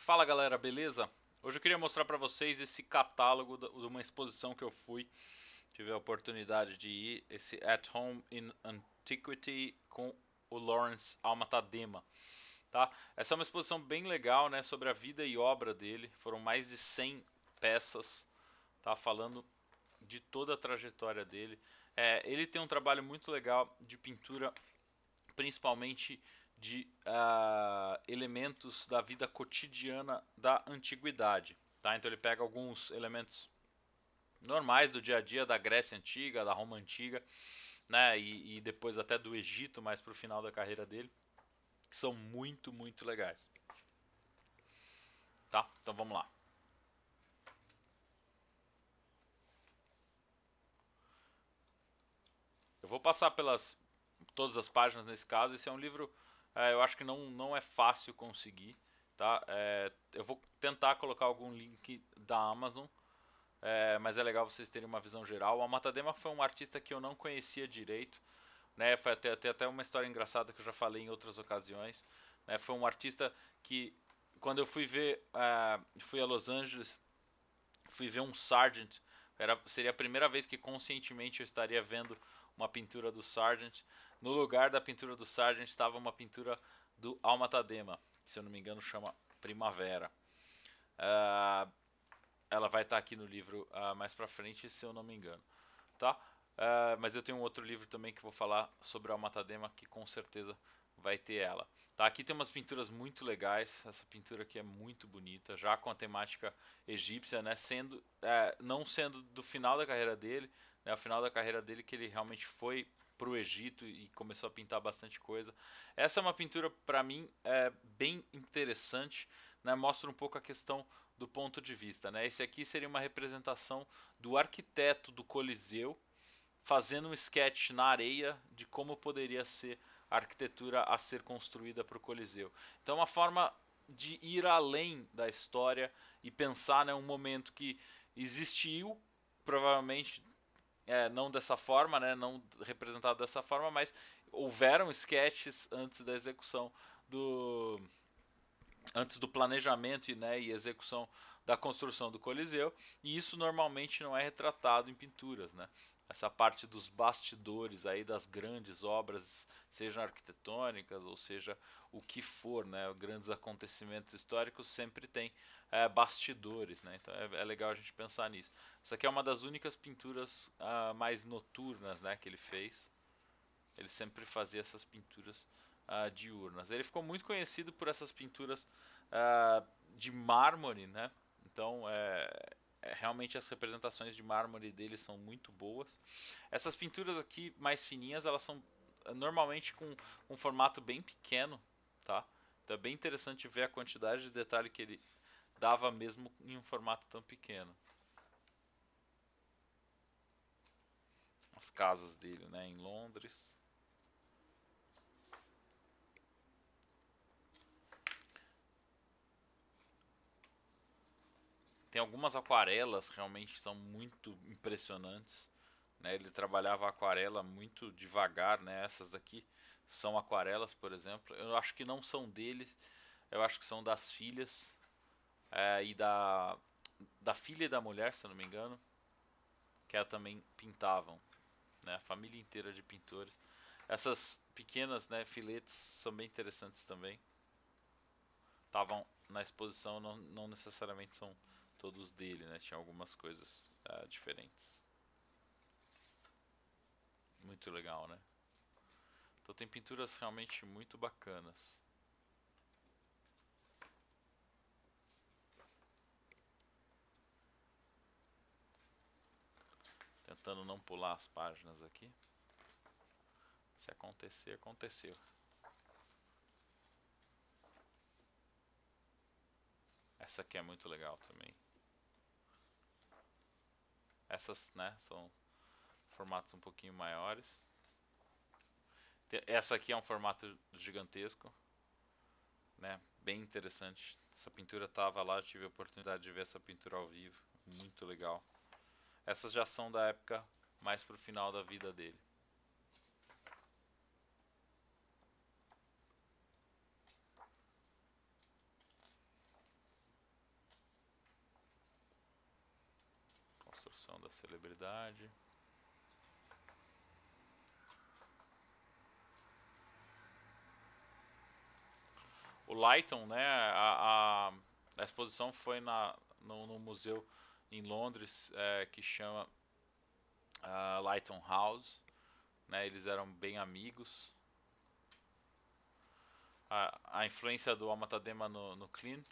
Fala galera, beleza? Hoje eu queria mostrar para vocês esse catálogo de uma exposição que eu fui. Tive a oportunidade de ir, esse At Home in Antiquity com o Lawrence Alma-Tadema, tá? Essa é uma exposição bem legal, né, sobre a vida e obra dele. Foram mais de 100 peças, tá? Falando de toda a trajetória dele. Ele tem um trabalho muito legal de pintura, principalmente de elementos da vida cotidiana da antiguidade. Tá? Então ele pega alguns elementos normais do dia a dia da Grécia Antiga, da Roma Antiga, né? E depois até do Egito, mais para o final da carreira dele, que são muito, muito legais. Tá? Então vamos lá. Eu vou passar pelas todas as páginas nesse caso. Esse é um livro, eu acho que não é fácil conseguir, tá? Eu vou tentar colocar algum link da Amazon, mas é legal vocês terem uma visão geral. O Alma-Tadema foi um artista que eu não conhecia direito, né? Foi até uma história engraçada que eu já falei em outras ocasiões, né? Foi um artista que, quando eu fui ver, fui a Los Angeles, fui ver um Sargent. Seria a primeira vez que conscientemente eu estaria vendo uma pintura do Sargent. No lugar da pintura do Sargent estava uma pintura do Alma-Tadema, que se eu não me engano chama Primavera. Uh, Ela vai estar aqui no livro mais pra frente, se eu não me engano, tá? Mas eu tenho um outro livro também que vou falar sobre a Alma-Tadema, que com certeza vai ter ela. Tá, aqui tem umas pinturas muito legais. Essa pintura aqui é muito bonita, já com a temática egípcia, né? Não sendo do final da carreira dele, né? O final da carreira dele que ele realmente foi pro Egito e começou a pintar bastante coisa. Essa é uma pintura para mim bem interessante, né? Mostra um pouco a questão do ponto de vista, né? Esse aqui seria uma representação do arquiteto do Coliseu fazendo um sketch na areia de como poderia ser a arquitetura a ser construída para o Coliseu. Então, uma forma de ir além da história e pensar, né, um momento que existiu, provavelmente não dessa forma, né, não representado dessa forma, mas houveram sketches antes da execução do antes do planejamento e execução da construção do Coliseu, e isso normalmente não é retratado em pinturas, né? Essa parte dos bastidores aí das grandes obras, sejam arquitetônicas ou seja o que for, né? Grandes acontecimentos históricos sempre tem bastidores, né? Então é legal a gente pensar nisso. Essa aqui é uma das únicas pinturas mais noturnas, né, que ele fez. Ele sempre fazia essas pinturas diurnas. Ele ficou muito conhecido por essas pinturas de mármore, né? Então, realmente as representações de mármore dele são muito boas. Essas pinturas aqui mais fininhas, elas são normalmente com um formato bem pequeno, tá? Então é bem interessante ver a quantidade de detalhe que ele dava mesmo em um formato tão pequeno. As casas dele, né, em Londres. Tem algumas aquarelas realmente que são muito impressionantes, né? Ele trabalhava a aquarela muito devagar, né? Essas aqui são aquarelas, por exemplo. Eu acho que não são dele, eu acho que são das filhas e da filha e da mulher, se eu não me engano, que ela também pintavam, né? A família inteira de pintores. Essas pequenas, né, filetes são bem interessantes também. Estavam na exposição, não necessariamente são todos dele, né? Tinha algumas coisas diferentes. Muito legal, né? Então tem pinturas realmente muito bacanas. Tentando não pular as páginas aqui. Se acontecer, aconteceu. Essa aqui é muito legal também. Essas, né, são formatos um pouquinho maiores. Essa aqui é um formato gigantesco, né? Bem interessante. Essa pintura estava lá, tive a oportunidade de ver essa pintura ao vivo, muito legal. Essas já são da época mais pro final da vida dele. Evolução da celebridade. O Lighton, né? A exposição foi no museu em Londres, que chama Lighton House, né? Eles eram bem amigos. A influência do Alma Tadema no Clint.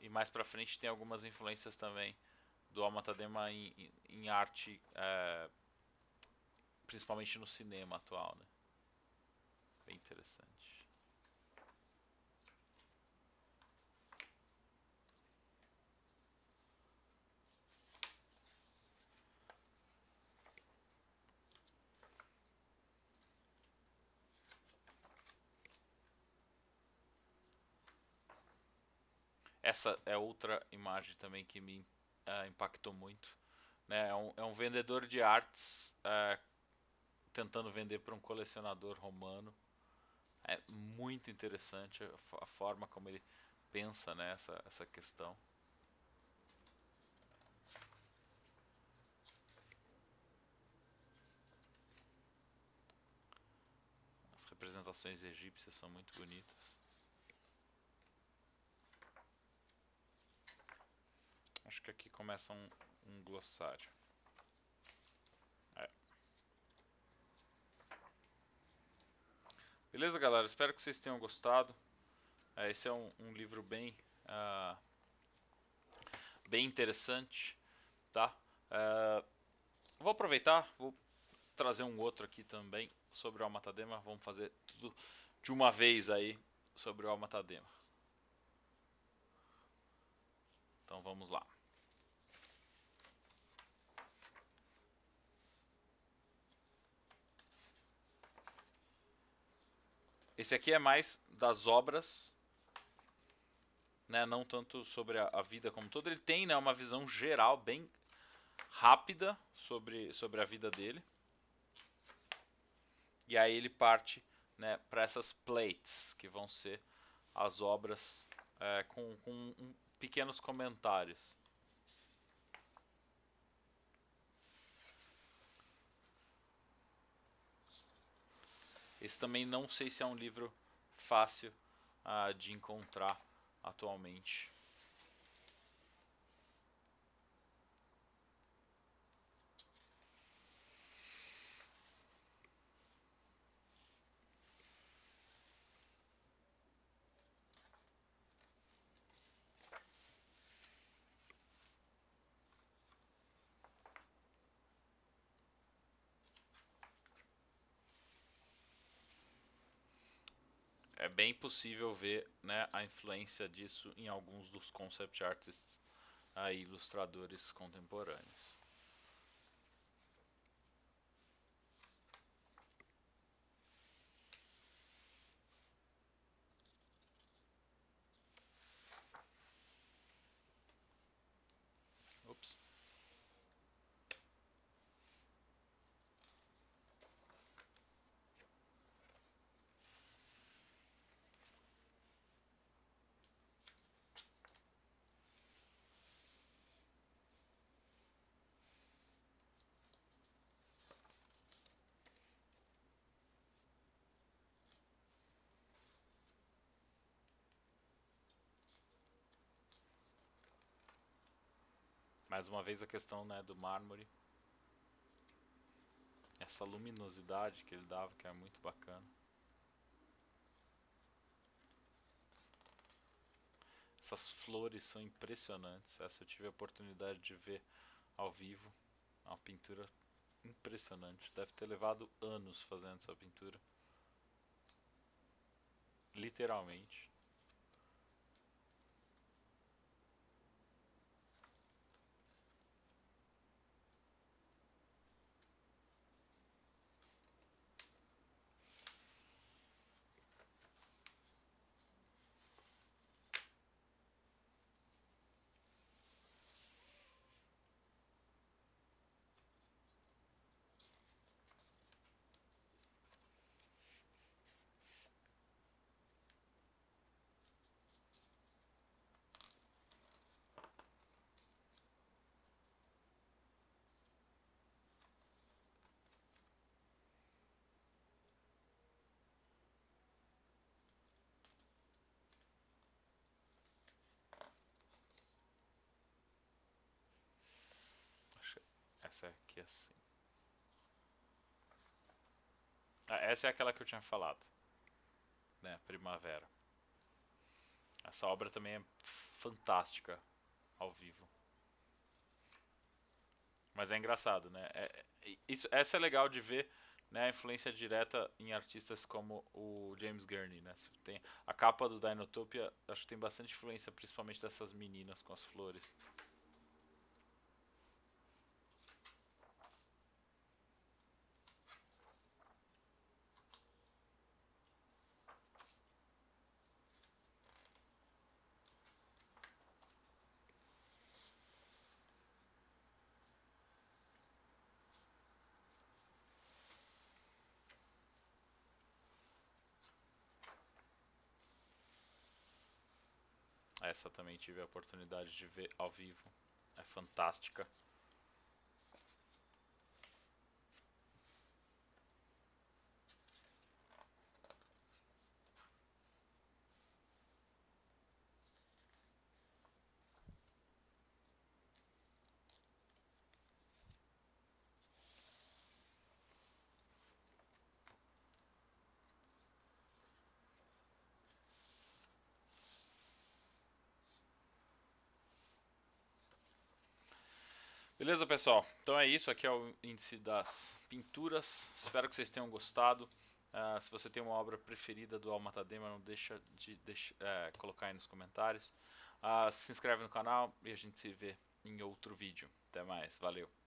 E mais pra frente tem algumas influências também do Alma Tadema em arte, principalmente no cinema atual, né? Bem interessante. Essa é outra imagem também que me impactou muito, né? É um vendedor de artes tentando vender para um colecionador romano. É muito interessante a forma como ele pensa nessa essa questão. As representações egípcias são muito bonitas. Acho que aqui começa um glossário. Beleza, galera? Espero que vocês tenham gostado. Esse é um livro bem interessante, tá? Vou aproveitar, vou trazer um outro aqui também sobre o Alma Tadema. Vamos fazer tudo de uma vez aí sobre o Alma Tadema. Então vamos lá. Esse aqui é mais das obras, né? Não tanto sobre a vida como todo. Ele tem, né, uma visão geral bem rápida sobre a vida dele. E aí ele parte, né, para essas plates, que vão ser as obras com pequenos comentários. Esse também não sei se é um livro fácil de encontrar atualmente. É bem possível ver, né, a influência disso em alguns dos concept artists, ilustradores contemporâneos. Ups. Mais uma vez a questão, né, do mármore. Essa luminosidade que ele dava, que é muito bacana. Essas flores são impressionantes. Essa eu tive a oportunidade de ver ao vivo. Uma pintura impressionante. Deve ter levado anos fazendo essa pintura. Literalmente. Essa aqui é assim. Essa é aquela que eu tinha falado, né? Primavera. Essa obra também é fantástica ao vivo. Mas é engraçado, né? Essa é legal de ver, né, a influência direta em artistas como o James Gurney, né? Tem a capa do Dinotopia, acho que tem bastante influência, principalmente dessas meninas com as flores. Essa também tive a oportunidade de ver ao vivo. É fantástica. Beleza, pessoal? Então é isso. Aqui é o índice das pinturas. Espero que vocês tenham gostado. Se você tem uma obra preferida do Almatadema, não deixa de colocar aí nos comentários. Se inscreve no canal e a gente se vê em outro vídeo. Até mais. Valeu.